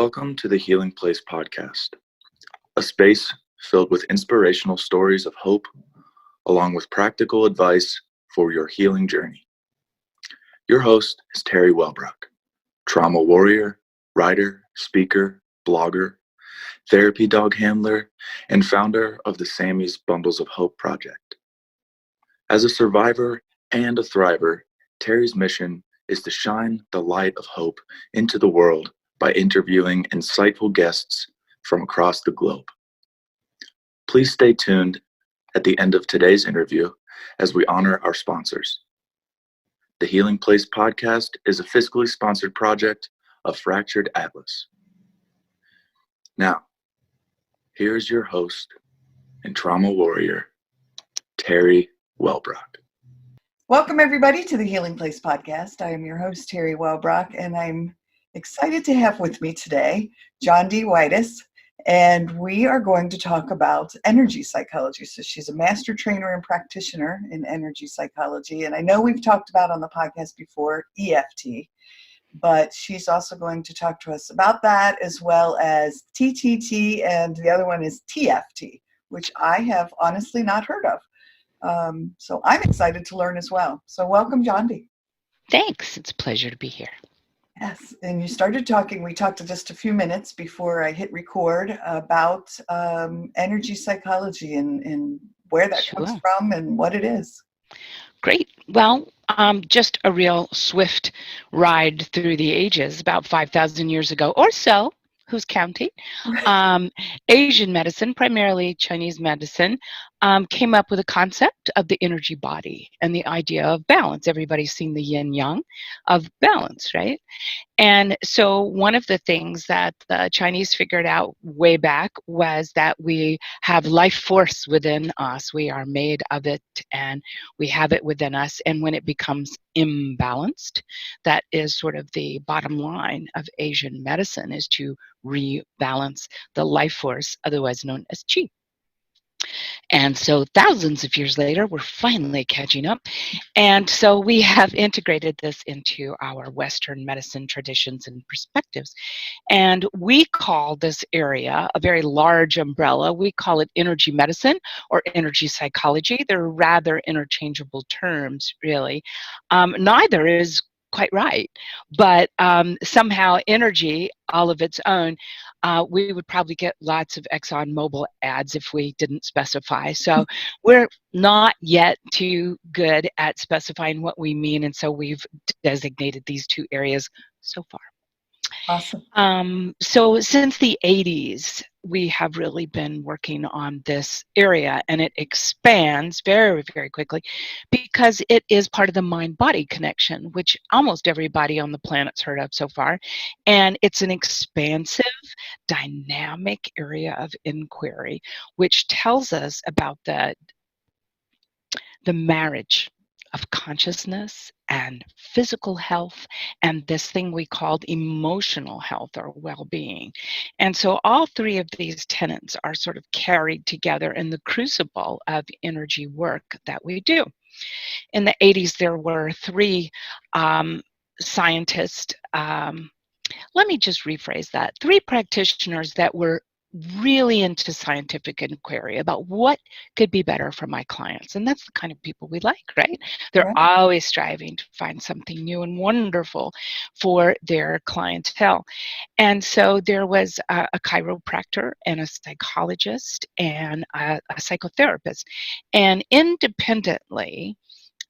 Welcome to the Healing Place podcast, a space filled with inspirational stories of hope, along with practical advice for your healing journey. Your host is Teri Wellbrook, trauma warrior, writer, speaker, blogger, therapy dog handler, and founder of the Sammy's Bundles of Hope project. As a survivor and a thriver, Teri's mission is to shine the light of hope into the world by interviewing insightful guests from across the globe. Please stay tuned at the end of today's interview as we honor our sponsors. The Healing Place podcast is a fiscally sponsored project of Fractured Atlas. Now, here's your host and trauma warrior, Teri Wellbrook. Welcome, everybody, to the Healing Place podcast. I am your host, Teri Wellbrook, and I'm excited to have with me today Jondi Whitis, and we are going to talk about energy psychology. So she's a master trainer and practitioner in energy psychology, and I know we've talked about on the podcast before EFT, but she's also going to talk to us about that, as well as TTT, and the other one is TFT, which I have honestly not heard of. So I'm excited to learn as well. So welcome, Jondi. Thanks. It's a pleasure to be here. Yes, and you started talking, we talked just a few minutes before I hit record about energy psychology and where that comes from and what it is. Great. Well, just a real swift ride through the ages, about 5,000 years ago or so, who's counting, Asian medicine, primarily Chinese medicine, came up with a concept of the energy body and the idea of balance. Everybody's seen the yin-yang of balance, right? And so one of the things that the Chinese figured out way back was that we have life force within us. We are made of it and we have it within us. And when it becomes imbalanced, that is sort of the bottom line of Asian medicine, is to rebalance the life force, otherwise known as qi. And so thousands of years later, we're finally catching up. And so we have integrated this into our Western medicine traditions and perspectives. And we call this area, a very large umbrella, we call it energy medicine or energy psychology. They're rather interchangeable terms, really. Neither is quite right, but somehow energy, all of its own, we would probably get lots of ExxonMobil ads if we didn't specify. So we're not yet too good at specifying what we mean, and so we've designated these two areas so far. Awesome. So since the 80s, we have really been working on this area, and it expands very, very quickly because it is part of the mind-body connection, which almost everybody on the planet's heard of so far. And it's an expansive, dynamic area of inquiry, which tells us about the marriage of consciousness and physical health and this thing we called emotional health or well-being. And so all three of these tenets are sort of carried together in the crucible of energy work that we do. In the 80s, there were three scientists, let me just rephrase that, three practitioners that were really into scientific inquiry about what could be better for my clients. And that's the kind of people we like, right? They're always striving to find something new and wonderful for their clientele. And so there was a chiropractor and a psychologist and a psychotherapist. And independently,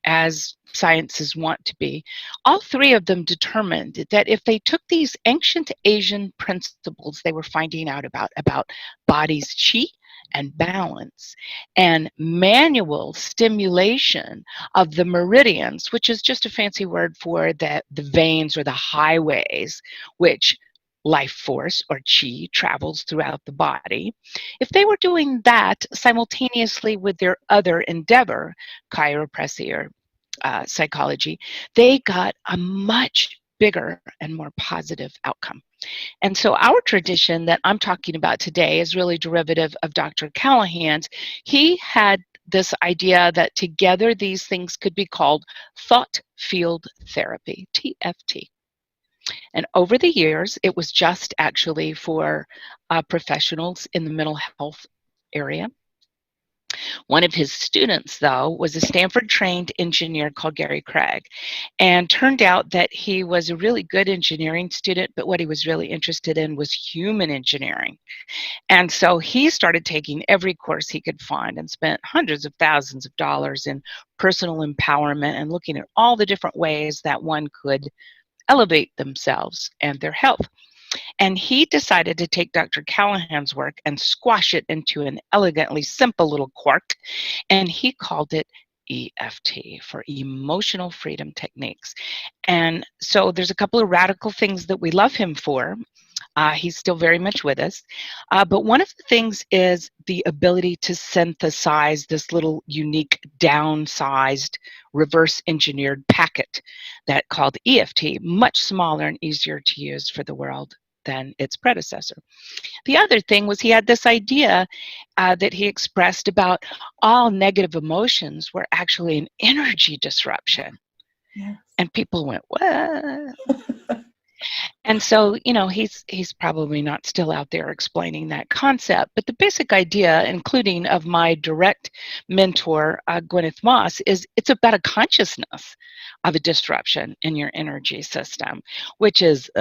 as sciences want to be, all three of them determined that if they took these ancient Asian principles they were finding out about body's qi and balance and manual stimulation of the meridians, which is just a fancy word for the veins or the highways which life force or qi travels throughout the body, if they were doing that simultaneously with their other endeavor, chiropractic or psychology, they got a much bigger and more positive outcome. And so our tradition that I'm talking about today is really derivative of Dr. Callahan's. He had this idea that together these things could be called thought field therapy, TFT. And over the years, it was just actually for professionals in the mental health area. One of his students, though, was a Stanford-trained engineer called Gary Craig, and turned out that he was a really good engineering student, but what he was really interested in was human engineering. And so he started taking every course he could find and spent hundreds of thousands of dollars in personal empowerment and looking at all the different ways that one could elevate themselves and their health. And he decided to take Dr. Callahan's work and squash it into an elegantly simple little quark, and he called it EFT, for Emotional Freedom Techniques. And so there's a couple of radical things that we love him for. He's still very much with us. But one of the things is the ability to synthesize this little unique downsized reverse engineered packet that called EFT, much smaller and easier to use for the world than its predecessor. The other thing was he had this idea that he expressed about all negative emotions were actually an energy disruption. Yes. And people went, what? And so, you know, he's probably not still out there explaining that concept, but the basic idea, including of my direct mentor, Gwyneth Moss, is it's about a consciousness of a disruption in your energy system, which is,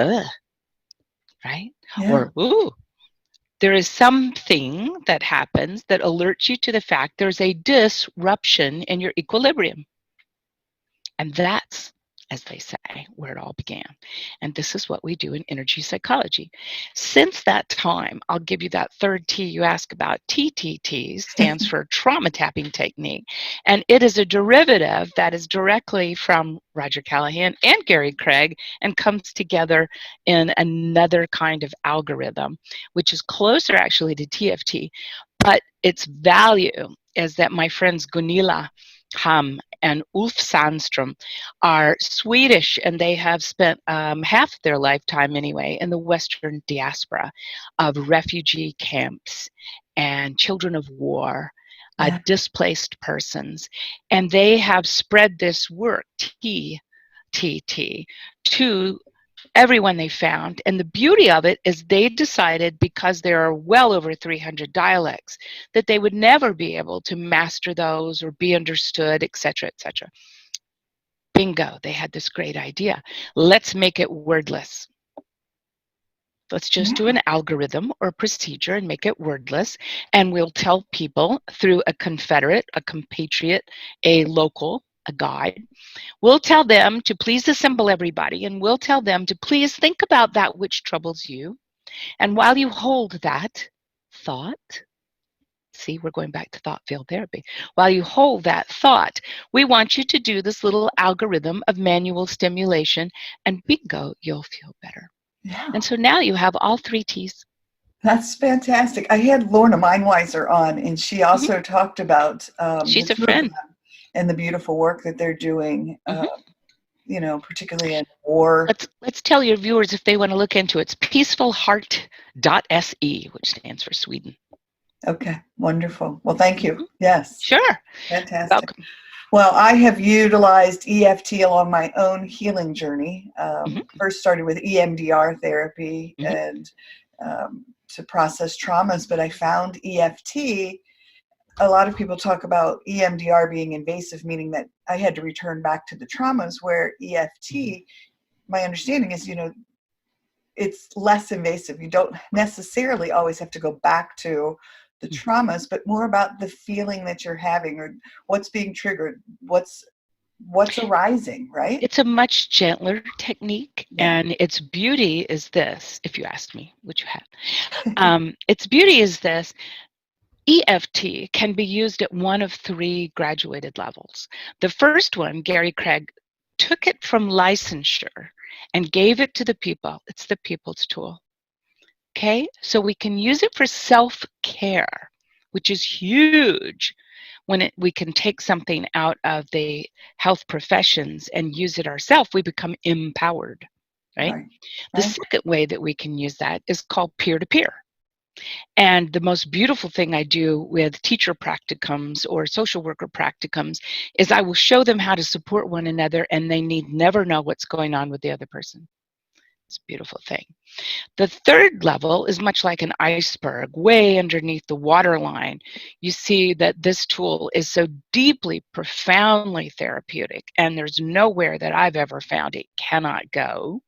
right? Yeah. Or, ooh, there is something that happens that alerts you to the fact there's a disruption in your equilibrium. And that's, as they say, where it all began. And this is what we do in energy psychology. Since that time, I'll give you that third T you ask about. TTT stands for trauma tapping technique. And it is a derivative that is directly from Roger Callahan and Gary Craig and comes together in another kind of algorithm, which is closer actually to TFT. But its value is that my friends Gunilla Ham and Ulf Sandström are Swedish, and they have spent half their lifetime anyway in the Western diaspora of refugee camps and children of war, displaced persons. And they have spread this work, TTT, to everyone they found. And the beauty of it is they decided, because there are well over 300 dialects, that they would never be able to master those or be understood, etc., etc. Bingo, they had this great idea. Let's make it wordless. Let's just do an algorithm or procedure and make it wordless. And we'll tell people through a confederate, a compatriot, a local, a guide. We'll tell them to please assemble everybody, and we'll tell them to please think about that which troubles you. And while you hold that thought, see, we're going back to thought field therapy. While you hold that thought, we want you to do this little algorithm of manual stimulation, and bingo, you'll feel better. Yeah. And so now you have all three T's. That's fantastic. I had Lorna Meinweiser on, and she also talked about she's a friend. And the beautiful work that they're doing, you know, particularly in war. Let's tell your viewers if they want to look into it. It's peacefulheart.se, which stands for Sweden. Okay, wonderful. Well, thank you. Yes. Sure. Fantastic. Welcome. Well, I have utilized EFT along my own healing journey. First started with EMDR therapy and to process traumas, but I found EFT. A lot of people talk about EMDR being invasive, meaning that I had to return back to the traumas, where EFT, my understanding is, you know, it's less invasive. You don't necessarily always have to go back to the traumas, but more about the feeling that you're having or what's being triggered, what's arising, right? It's a much gentler technique, and its beauty is this, if you asked me, which you have. Its beauty is this. EFT can be used at one of three graduated levels. The first one, Gary Craig took it from licensure and gave it to the people. It's the people's tool. Okay, so we can use it for self-care, which is huge when we can take something out of the health professions and use it ourselves. We become empowered, right? The second way that we can use that is called peer-to-peer. And the most beautiful thing I do with teacher practicums or social worker practicums is I will show them how to support one another, and they need never know what's going on with the other person. It's a beautiful thing. The third level is much like an iceberg, way underneath the waterline. You see that this tool is so deeply, profoundly therapeutic, and there's nowhere that I've ever found it cannot go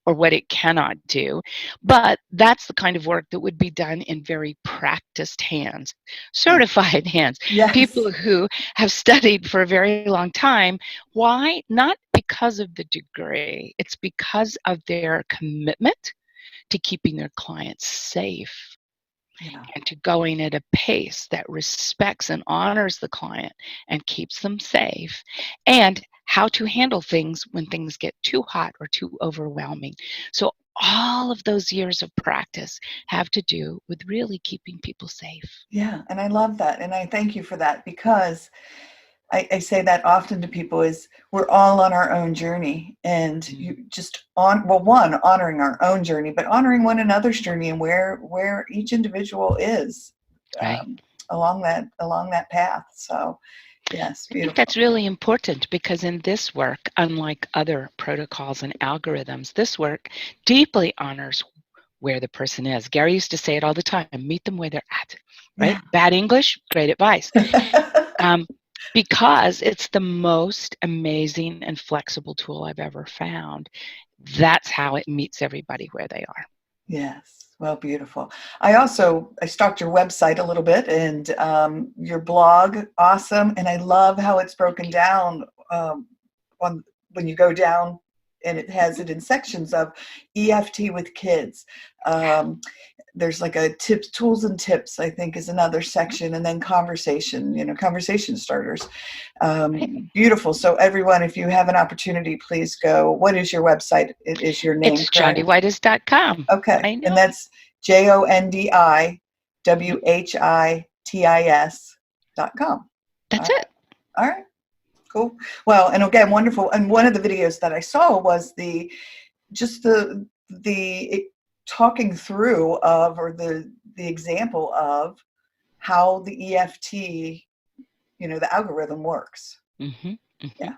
or what it cannot do. But that's the kind of work that would be done in very practiced hands, certified hands, Yes. people who have studied for a very long time. Why? Not because of the degree, it's because of their commitment to keeping their clients safe Yeah. and to going at a pace that respects and honors the client and keeps them safe, and how to handle things when things get too hot or too overwhelming. So all of those years of practice have to do with really keeping people safe. Yeah. And I love that. And I thank you for that, because I say that often to people is we're all on our own journey, and you just honoring our own journey, but honoring one another's journey and where each individual is Right. Along that path. So yes, I think beautiful. that's really important, because in this work, unlike other protocols and algorithms, this work deeply honors where the person is. Gary used to say it all the time, meet them where they're at, right? Yeah. Bad English, great advice. Because it's the most amazing and flexible tool I've ever found. That's how it meets everybody where they are. Yes. Well, beautiful. I stalked your website a little bit, and your blog, awesome. And I love how it's broken down when you go down, and it has it in sections of EFT with kids. There's like a tips, tools and tips, I think, is another section, and then conversation starters. Beautiful. So everyone, if you have an opportunity, please go. What is your website? It is your name, It's correct? JondiWhitis.com. Okay. And that's JondiWhitis.com. That's All it. right. All right. Cool. Well, and again, wonderful. And one of the videos that I saw was the talking through of, or the example of how the EFT, the algorithm works. Mm-hmm. Mm-hmm. Yeah.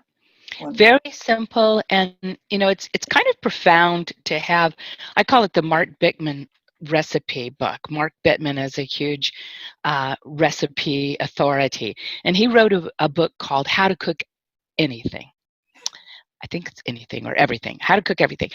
Wonderful. Very simple, and it's kind of profound to have. I call it the Mark Bittman recipe book. Mark Bittman is a huge recipe authority, and he wrote a book called How to Cook Anything. I think it's anything or everything, how to cook everything.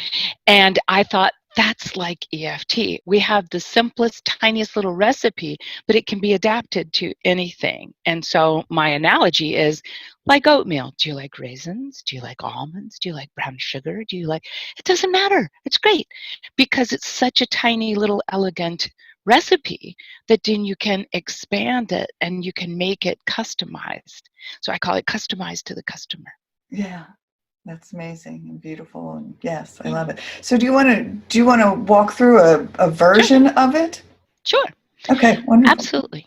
And I thought, that's like EFT. We have the simplest, tiniest little recipe, but it can be adapted to anything. And so my analogy is like oatmeal. Do you like raisins? Do you like almonds? Do you like brown sugar? It doesn't matter. It's great, because it's such a tiny little elegant recipe that then you can expand it and you can make it customized. So I call it customized to the customer. Yeah. That's amazing and beautiful, and yes, I love it. So do you want to walk through a version of it? Sure. Okay, wonderful. Absolutely.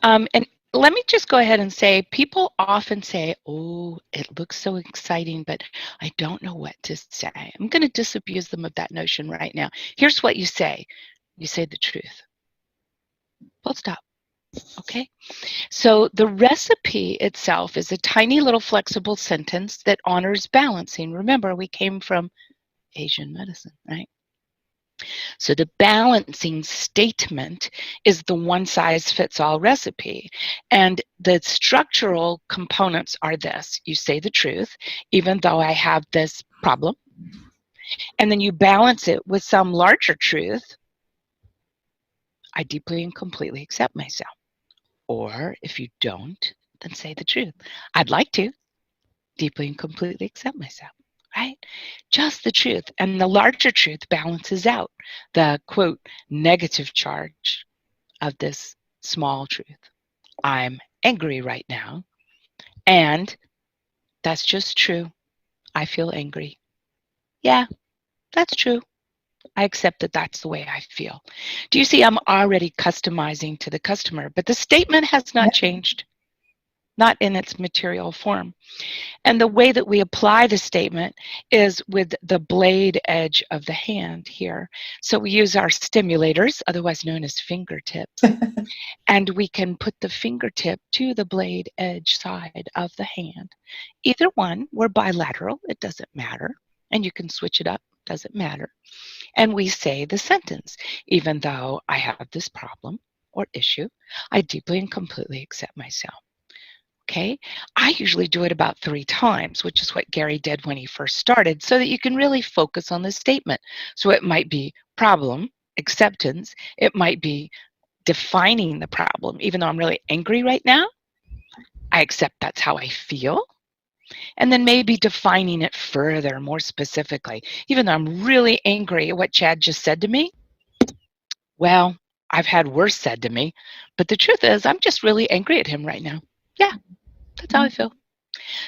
And let me just go ahead and say, people often say, oh, it looks so exciting, but I don't know what to say. I'm going to disabuse them of that notion right now. Here's what you say. You say the truth. Full stop. Okay? So the recipe itself is a tiny little flexible sentence that honors balancing. Remember, we came from Asian medicine, right? So the balancing statement is the one-size-fits-all recipe. And the structural components are this. You say the truth, even though I have this problem. And then you balance it with some larger truth. I deeply and completely accept myself. Or if you don't, then say the truth. I'd like to deeply and completely accept myself, right? Just the truth. And the larger truth balances out the, quote, negative charge of this small truth. I'm angry right now, and that's just true. I feel angry. Yeah, that's true. I accept that that's the way I feel. Do you see, I'm already customizing to the customer, but the statement has not changed, not in its material form. And the way that we apply the statement is with the blade edge of the hand here. So we use our stimulators, otherwise known as fingertips, and we can put the fingertip to the blade edge side of the hand. Either one, we're bilateral, it doesn't matter, and you can switch it up doesn't matter. And we say the sentence, even though I have this problem or issue, I deeply and completely accept myself. Okay? I usually do it about 3 times, which is what Gary did when he first started, so that you can really focus on the statement. So it might be problem, acceptance. It might be defining the problem. Even though I'm really angry right now, I accept that's how I feel. And then maybe defining it further, more specifically. Even though I'm really angry at what Chad just said to me, well, I've had worse said to me, but the truth is I'm just really angry at him right now. Yeah, that's how I feel.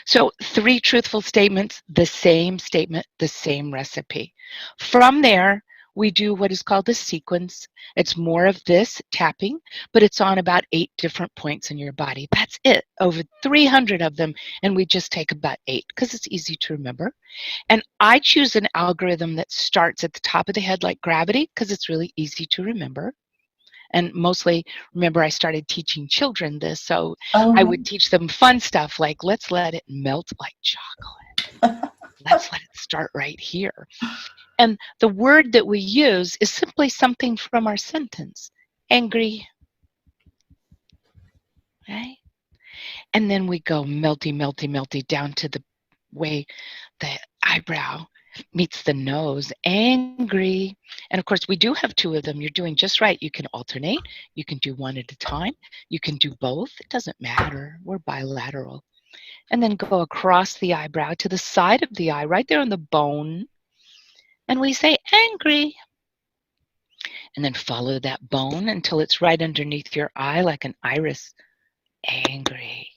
So 3 truthful statements, the same statement, the same recipe. From there, we do what is called a sequence. It's more of this tapping, but it's on about 8 different points in your body. That's it, over 300 of them, and we just take about 8 because it's easy to remember. And I choose an algorithm that starts at the top of the head like gravity because it's really easy to remember. And mostly, remember, I started teaching children this, so I would teach them fun stuff like, let's let it melt like chocolate. Let's let it start right here. And the word that we use is simply something from our sentence. Angry. Right? And then we go melty, melty, melty down to the way the eyebrow meets the nose. Angry. And of course, we do have 2 of them. You're doing just right. You can alternate. You can do one at a time. You can do both. It doesn't matter. We're bilateral. And then go across the eyebrow to the side of the eye, right there on the bone. And we say angry. And then follow that bone until it's right underneath your eye like an iris. Angry.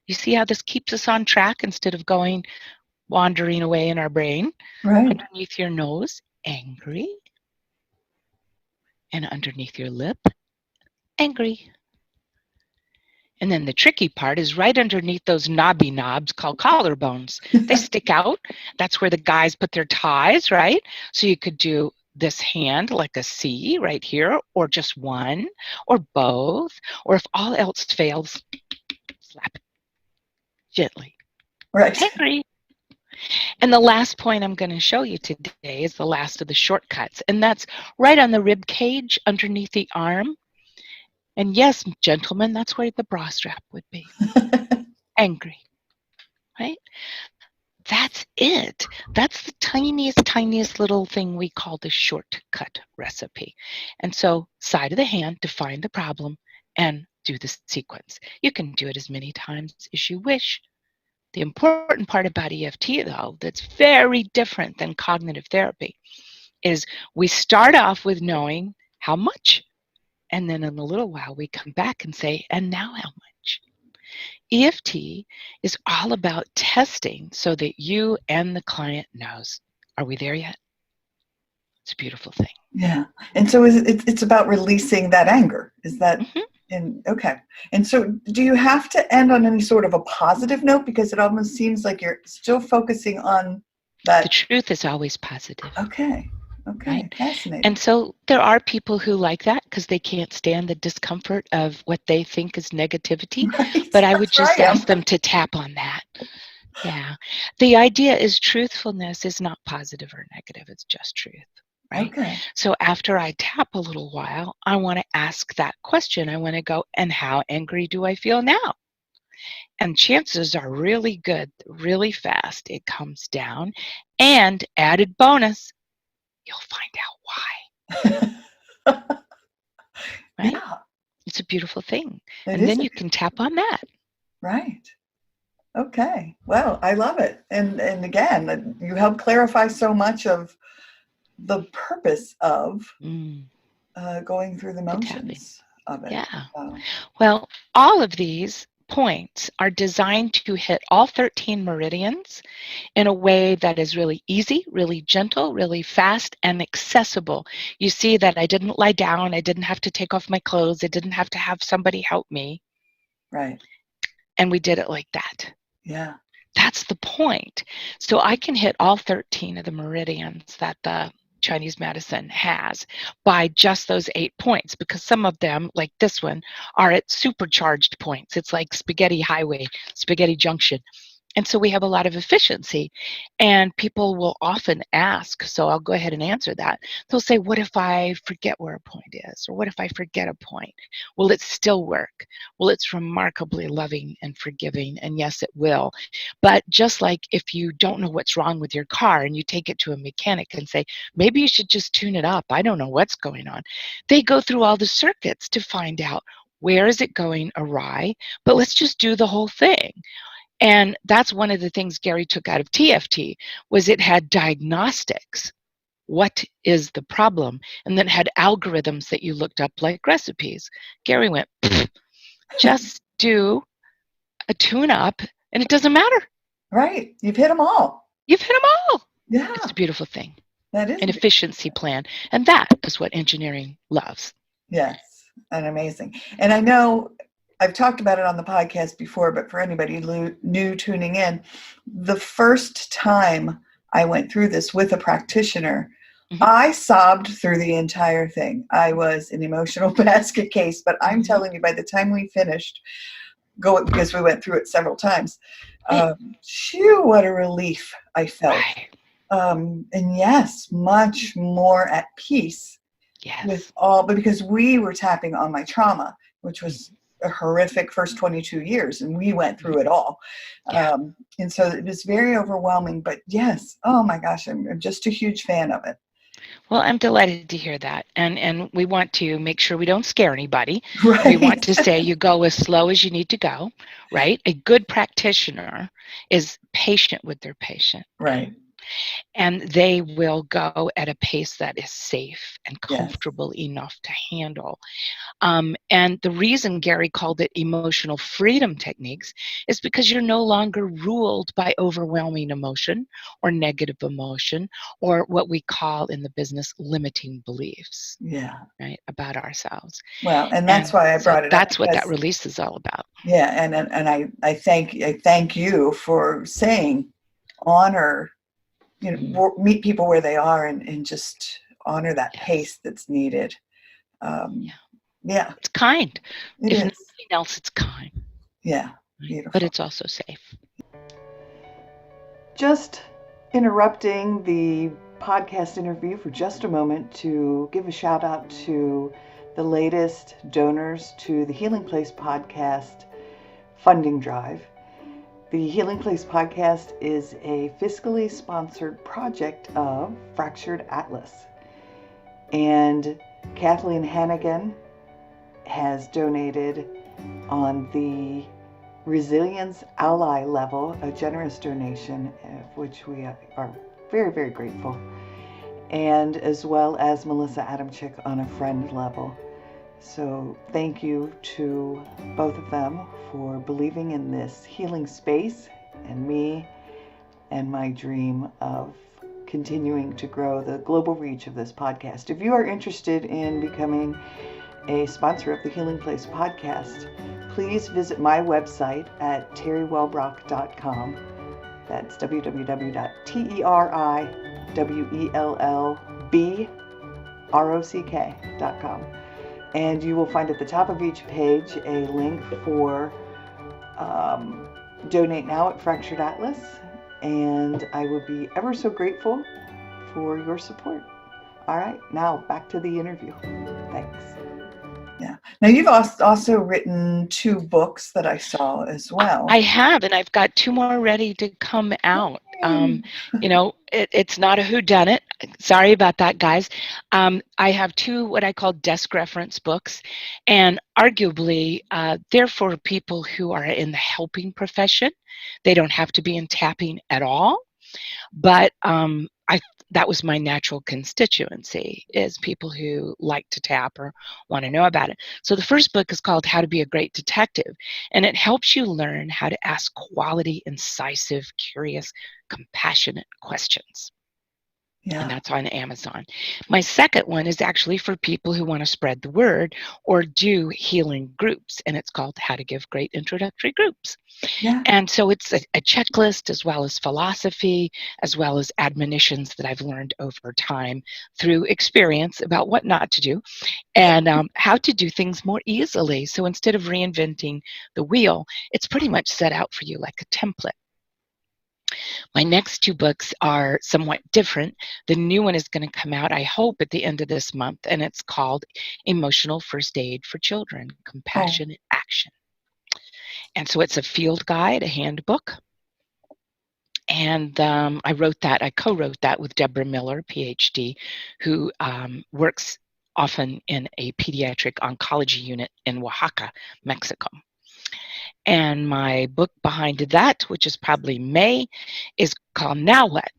You see how this keeps us on track instead of going wandering away in our brain? Right. Underneath your nose, angry. And underneath your lip, angry. And then the tricky part is right underneath those knobby knobs called collarbones. They stick out. That's where the guys put their ties, right? So you could do this hand like a C right here, or just one, or both, or if all else fails, slap it gently. Right. Angry. And the last point I'm going to show you today is the last of the shortcuts, and that's right on the rib cage underneath the arm. And yes, gentlemen, that's where the bra strap would be. Angry, right? That's it. That's the tiniest, tiniest little thing we call the shortcut recipe. And so, side of the hand, define the problem and do the sequence. You can do it as many times as you wish. The important part about EFT, though, that's very different than cognitive therapy, is we start off with knowing how much. And then in a little while, we come back and say, and now how much? EFT is all about testing so that you and the client knows. Are we there yet? It's a beautiful thing. Yeah. And so it's about releasing that anger. Is that okay. And so do you have to end on any sort of a positive note? Because it almost seems like you're still focusing on that. The truth is always positive. Okay. Right? Fascinating. And so there are people who like that because they can't stand the discomfort of what they think is negativity. Right. But I would just Right. ask them to tap on that. Yeah. The idea is truthfulness is not positive or negative. It's just truth. Right? Okay. So after I tap a little while, I want to ask that question. I want to go, and how angry do I feel now? And chances are really good, really fast, it comes down. And added bonus, you'll find out why. Right? Yeah. It's a beautiful thing. It And then is you can tap on that. Right. Okay. Well, I love it. And again, you help clarify so much of the purpose of going through the motions of it. Yeah. So. Well, all of these points are designed to hit all 13 meridians in a way that is really easy, really gentle, really fast, and accessible. You see that I didn't lie down. I didn't have to take off my clothes. I didn't have to have somebody help me. Right. And we did it like that. Yeah. That's the point. So I can hit all 13 of the meridians that the Chinese medicine has by just those 8 points, because some of them, like this one, are at supercharged points. It's like spaghetti highway, spaghetti junction. And so we have a lot of efficiency. And people will often ask, so I'll go ahead and answer that. They'll say, what if I forget where a point is? Or what if I forget a point? Will it still work? Well, it's remarkably loving and forgiving, and yes, it will. But just like if you don't know what's wrong with your car and you take it to a mechanic and say, maybe you should just tune it up, I don't know what's going on. They go through all the circuits to find out where is it going awry, but let's just do the whole thing. And that's one of the things Gary took out of TFT, was it had diagnostics. What is the problem? And then had algorithms that you looked up like recipes. Gary went, just do a tune-up and it doesn't matter. Right. You've hit them all. You've hit them all. Yeah. It's a beautiful thing. That is An efficiency plan. And that is what engineering loves. Yes. And amazing. And I know I've talked about it on the podcast before, but for anybody new tuning in, the first time I went through this with a practitioner, I sobbed through the entire thing. I was an emotional basket case, but I'm telling you, by the time we finished, because we went through it several times, phew, what a relief I felt. And yes, much more at peace with all, but because we were tapping on my trauma, which was a horrific first 22 years, and we went through it all. And so it was very overwhelming, but yes, oh my gosh, I'm just a huge fan of it. Well, I'm delighted to hear that. And we want to make sure we don't scare anybody. Right. We want to say you go as slow as you need to go, right? A good practitioner is patient with their patient. Right. And they will go at a pace that is safe and comfortable enough to handle. And the reason Gary called it emotional freedom techniques is because you're no longer ruled by overwhelming emotion or negative emotion, or what we call in the business limiting beliefs. Yeah. Right, about ourselves. Well, and that's why I brought it up. That's what that release is all about. Yeah, and I thank you for saying, honor, meet people where they are, and just honor that pace that's needed. Yeah. It's kind. If nothing else, it's kind. Yeah. Beautiful. But it's also safe. Just interrupting the podcast interview for just a moment to give a shout out to the latest donors to the Healing Place podcast funding drive. The Healing Place podcast is a fiscally sponsored project of Fractured Atlas. And Kathleen Hannigan has donated on the Resilience Ally level, a generous donation, of which we are very, very grateful. And as well as Melissa Adamczyk on a friend level. So thank you to both of them for believing in this healing space and me and my dream of continuing to grow the global reach of this podcast. If you are interested in becoming a sponsor of the Healing Place podcast, please visit my website at teriwellbrock.com. That's www.teriwellbrock.com. And you will find at the top of each page a link for Donate Now at Fractured Atlas. And I will be ever so grateful for your support. All right, now back to the interview. Thanks. Yeah. Now you've also written 2 books that I saw as well. I have, and I've got 2 more ready to come out. It's not a whodunit. Sorry about that, guys. I have 2 what I call desk reference books, and arguably they're for people who are in the helping profession. They don't have to be in tapping at all, but that was my natural constituency, is people who like to tap or want to know about it. So the first book is called How to Be a Great Detective, and it helps you learn how to ask quality, incisive, curious, compassionate questions. Yeah. And that's on Amazon. My second one is actually for people who want to spread the word or do healing groups, and it's called How to Give Great Introductory Groups. Yeah. And so it's a checklist, as well as philosophy, as well as admonitions that I've learned over time through experience about what not to do and how to do things more easily. So instead of reinventing the wheel, it's pretty much set out for you like a template. My next two books are somewhat different. The new one is going to come out, I hope, at the end of this month, and it's called Emotional First Aid for Children, Oh, Compassionate Action. And so it's a field guide, a handbook. And I co-wrote that with Deborah Miller, PhD, who works often in a pediatric oncology unit in Oaxaca, Mexico. And my book behind that, which is probably May, is called Now What?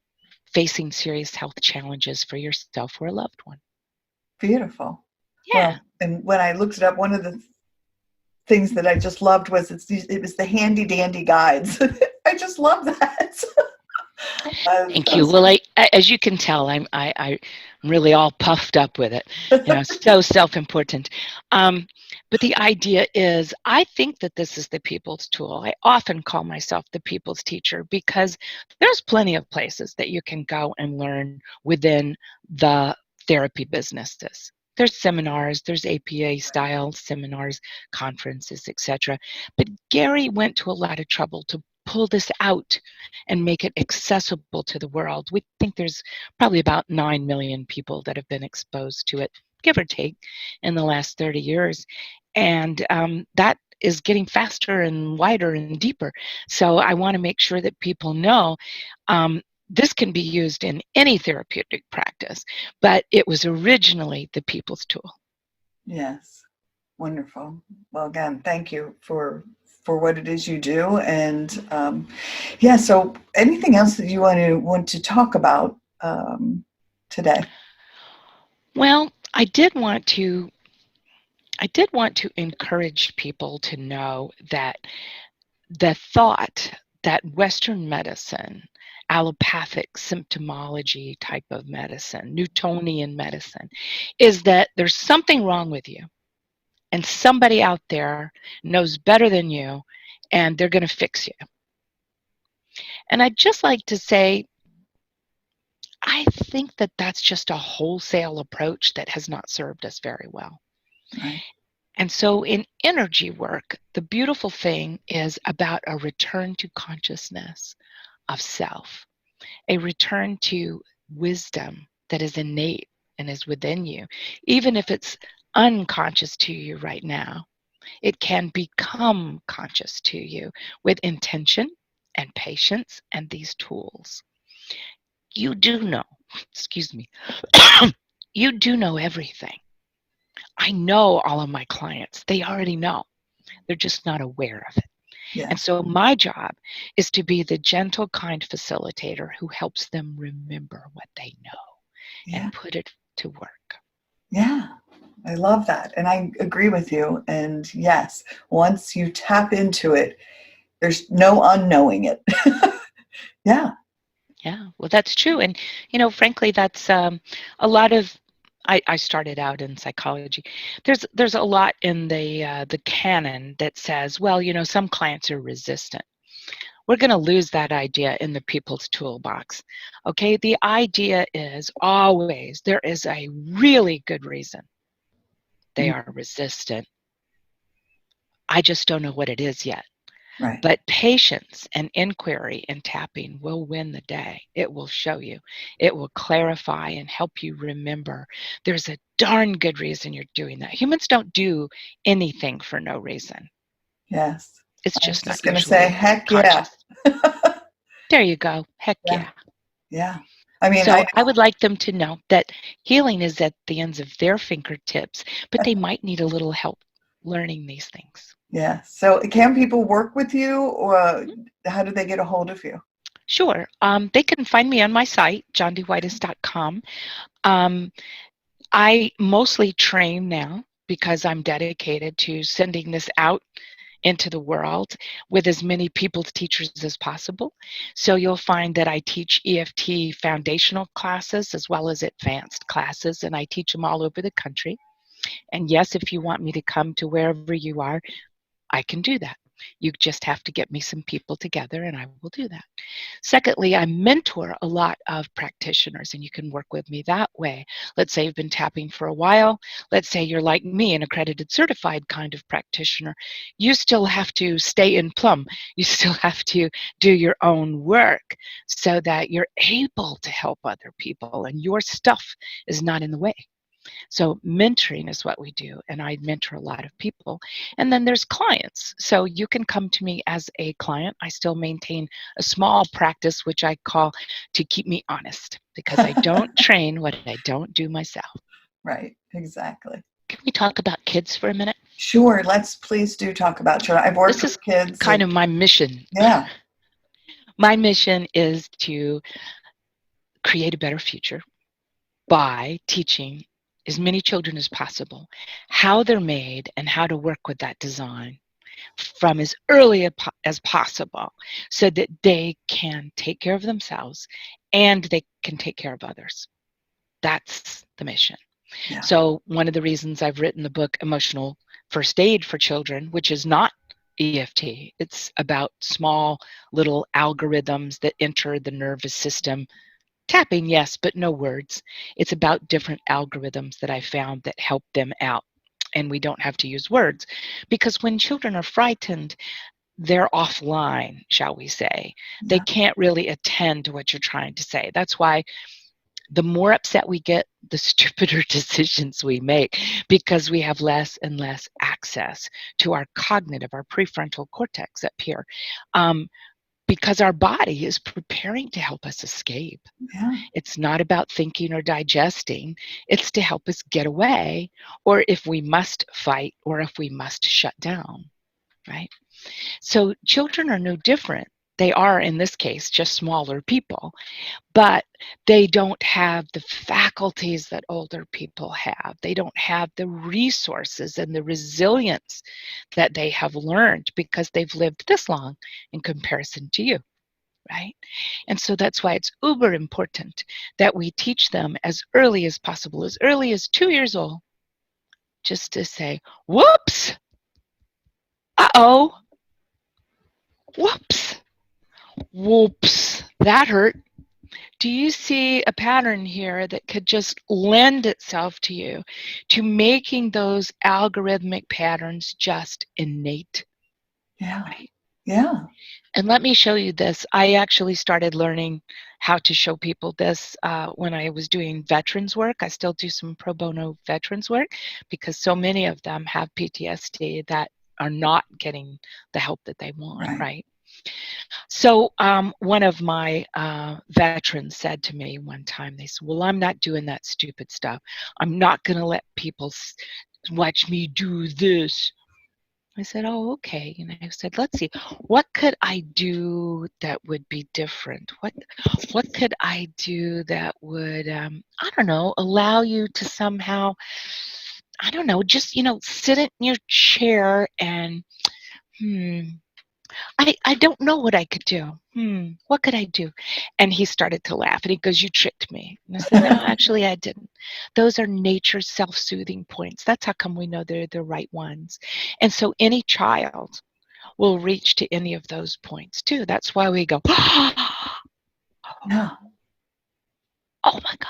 Facing Serious Health Challenges for Yourself or a Loved One. beautiful. Yeah. Well, and when I looked it up, one of the things that I just loved was it was the HandyDandy Guides. I just love that. Thank you. Well, as you can tell, I'm really all puffed up with it. So self-important. But the idea is, I think that this is the people's tool. I often call myself the people's teacher because there's plenty of places that you can go and learn within the therapy businesses. There's seminars, there's APA-style seminars, conferences, etc. But Gary went to a lot of trouble to pull this out and make it accessible to the world. We think there's probably about 9 million people that have been exposed to it, give or take, in the last 30 years. And that is getting faster and wider and deeper. So I want to make sure that people know this can be used in any therapeutic practice, but it was originally the people's tool. Yes, wonderful. Well, again, thank you for what it is you do, and so anything else that you want to talk about today? Well, I did want to encourage people to know that the thought that Western medicine, allopathic symptomology type of medicine, Newtonian medicine, is that there's something wrong with you and somebody out there knows better than you and they're going to fix you. And I'd just like to say, I think that that's just a wholesale approach that has not served us very well. Right. And so in energy work, the beautiful thing is about a return to consciousness of self, a return to wisdom that is innate and is within you. Even if it's unconscious to you right now, it can become conscious to you with intention and patience and these tools. You do know, excuse me, you do know everything. I know all of my clients. They already know. They're just not aware of it. Yes. And so my job is to be the gentle, kind facilitator who helps them remember what they know and put it to work. Yeah, I love that. And I agree with you. And yes, once you tap into it, there's no unknowing it. Yeah. Yeah, well, that's true. And, frankly, that's a lot of, I started out in psychology. There's a lot in the canon that says, well, some clients are resistant. We're going to lose that idea in the people's toolbox. Okay, the idea is always there is a really good reason they are resistant. I just don't know what it is yet. Right. But patience and inquiry and tapping will win the day. It will show you. It will clarify and help you remember. There's a darn good reason you're doing that. Humans don't do anything for no reason. Yes. It's just not going to say, heck conscious. Yeah. There you go. Heck yeah. Yeah. I mean, so I would like them to know that healing is at the ends of their fingertips, but they might need a little help learning these things. Yeah. So can people work with you, or how do they get a hold of you? Sure. They can find me on my site, jondiwhitis.com. I mostly train now because I'm dedicated to sending this out into the world with as many people's teachers as possible. So you'll find that I teach EFT foundational classes as well as advanced classes, and I teach them all over the country. And yes, if you want me to come to wherever you are, I can do that. You just have to get me some people together and I will do that. Secondly, I mentor a lot of practitioners, and you can work with me that way. Let's say you've been tapping for a while. Let's say you're like me, an accredited certified kind of practitioner. You still have to stay in plumb. You still have to do your own work so that you're able to help other people and your stuff is not in the way. So mentoring is what we do, and I mentor a lot of people. And then there's clients. So you can come to me as a client. I still maintain a small practice, which I call to keep me honest, because I don't train what I don't do myself. Right, exactly. Can we talk about kids for a minute? Sure, let's please do talk about children. I've worked with kids. Kind of my mission. Yeah. My mission is to create a better future by teaching as many children as possible how they're made and how to work with that design from as early as possible so that they can take care of themselves and they can take care of others. That's the mission. Yeah. So one of the reasons I've written the book Emotional First Aid for Children, which is not EFT, it's about small little algorithms that enter the nervous system. Tapping, yes, but no words. It's about different algorithms that I found that help them out. And we don't have to use words. Because when children are frightened, they're offline, shall we say. Yeah. They can't really attend to what you're trying to say. That's why the more upset we get, the stupider decisions we make, because we have less and less access to our cognitive, our prefrontal cortex up here. Because our body is preparing to help us escape. Yeah. It's not about thinking or digesting. It's to help us get away, or if we must fight, or if we must shut down, right? So children are no different. They are, in this case, just smaller people, but they don't have the faculties that older people have. They don't have the resources and the resilience that they have learned because they've lived this long in comparison to you, right? And so that's why it's uber important that we teach them as early as possible, as early as 2 years old, just to say, whoops, uh-oh, whoops. Whoops, that hurt. Do you see a pattern here that could just lend itself to you to making those algorithmic patterns just innate? Yeah. Right? Yeah. And let me show you this. I actually started learning how to show people this when I was doing veterans work. I still do some pro bono veterans work because so many of them have PTSD that are not getting the help that they want, right? So one of my veterans said to me one time, they said, well, I'm not doing that stupid stuff. I'm not going to let people watch me do this. I said, oh, okay. And I said, let's see, what could I do that would be different? What could I do that would, I don't know, allow you to somehow, I don't know, just, sit in your chair and, I don't know what I could do. What could I do? And he started to laugh and he goes, you tricked me. And I said, no, actually I didn't. Those are nature's self-soothing points. That's how come we know they're the right ones. And so any child will reach to any of those points too. That's why we go, no. Oh my God.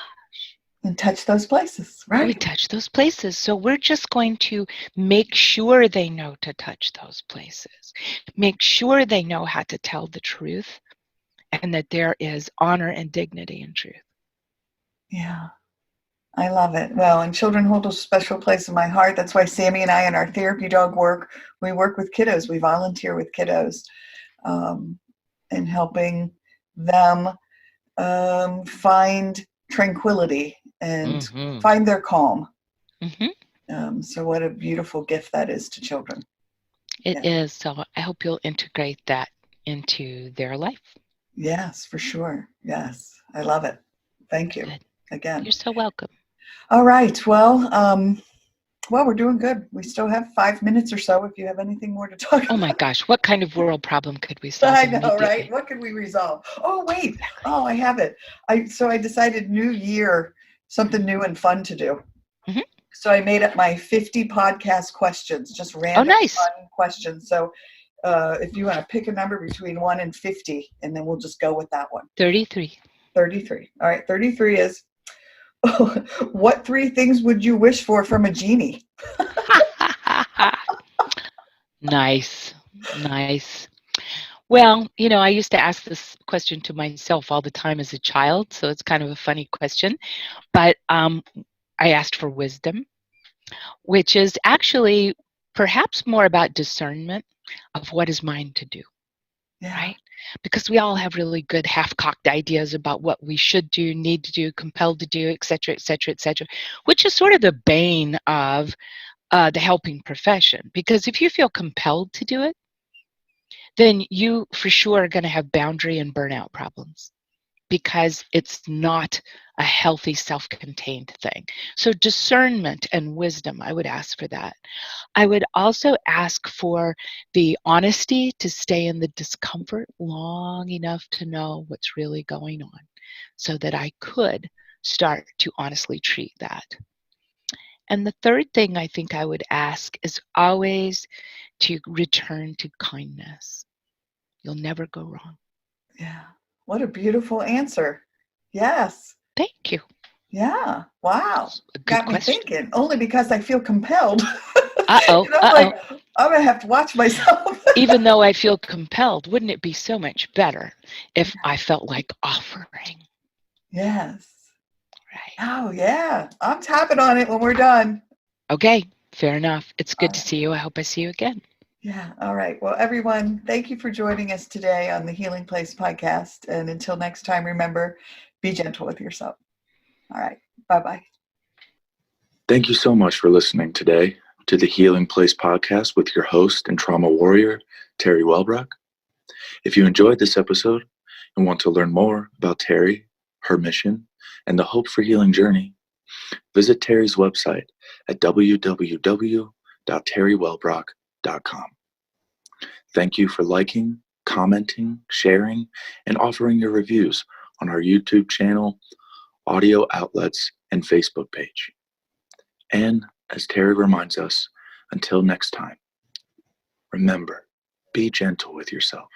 And touch those places, right? We touch those places. So we're just going to make sure they know to touch those places. Make sure they know how to tell the truth and that there is honor and dignity in truth. Yeah. I love it. Well, and children hold a special place in my heart. That's why Sammy and I in our therapy dog work, we work with kiddos. We volunteer with kiddos in helping them find tranquility and find their calm. So what a beautiful gift that is to children. It is. So I hope you'll integrate that into their life. Yes, for sure. Yes. I love it. Thank you. Good. Again. You're so welcome. All right. Well, we're doing good. We still have 5 minutes or so if you have anything more to talk about. Oh my gosh, what kind of world problem could we solve? I know, right? What could we resolve? Oh, wait. Exactly. Oh, I have it. So I decided new year, something new and fun to do. So I made up my 50 podcast questions, just random fun questions. So if you want to pick a number between 1 and 50, and then we'll just go with that one. 33. 33. All right, 33 is, what 3 things would you wish for from a genie? Nice. Nice. Well, I used to ask this question to myself all the time as a child, so it's kind of a funny question. But I asked for wisdom, which is actually perhaps more about discernment of what is mine to do, Yeah. right? Because we all have really good half-cocked ideas about what we should do, need to do, compelled to do, et cetera, et cetera, et cetera, which is sort of the bane of the helping profession. Because if you feel compelled to do it, then you for sure are going to have boundary and burnout problems, because it's not a healthy self-contained thing. So discernment and wisdom, I would ask for that. I would also ask for the honesty to stay in the discomfort long enough to know what's really going on, so that I could start to honestly treat that. And the third thing I think I would ask is always to return to kindness. You'll never go wrong. Yeah. What a beautiful answer. Yes. Thank you. Yeah. Wow. A good Got me question. thinking, only because I feel compelled. Uh-oh. I'm like, I'm going to have to watch myself. Even though I feel compelled, wouldn't it be so much better if I felt like offering? Yes. Right. Oh, yeah. I'm tapping on it when we're done. Okay, fair enough. It's good All to right. see you. I hope I see you again. Yeah. All right. Well, everyone, thank you for joining us today on the Healing Place podcast. And until next time, remember, be gentle with yourself. All right. Bye-bye. Thank you so much for listening today to the Healing Place podcast with your host and trauma warrior, Teri Wellbrook. If you enjoyed this episode and want to learn more about Teri, her mission, and the Hope for Healing journey, visit Teri's website at www.teriwellbrook.com. Thank you for liking, commenting, sharing, and offering your reviews on our YouTube channel, audio outlets, and Facebook page. And as Teri reminds us, until next time, remember, be gentle with yourself.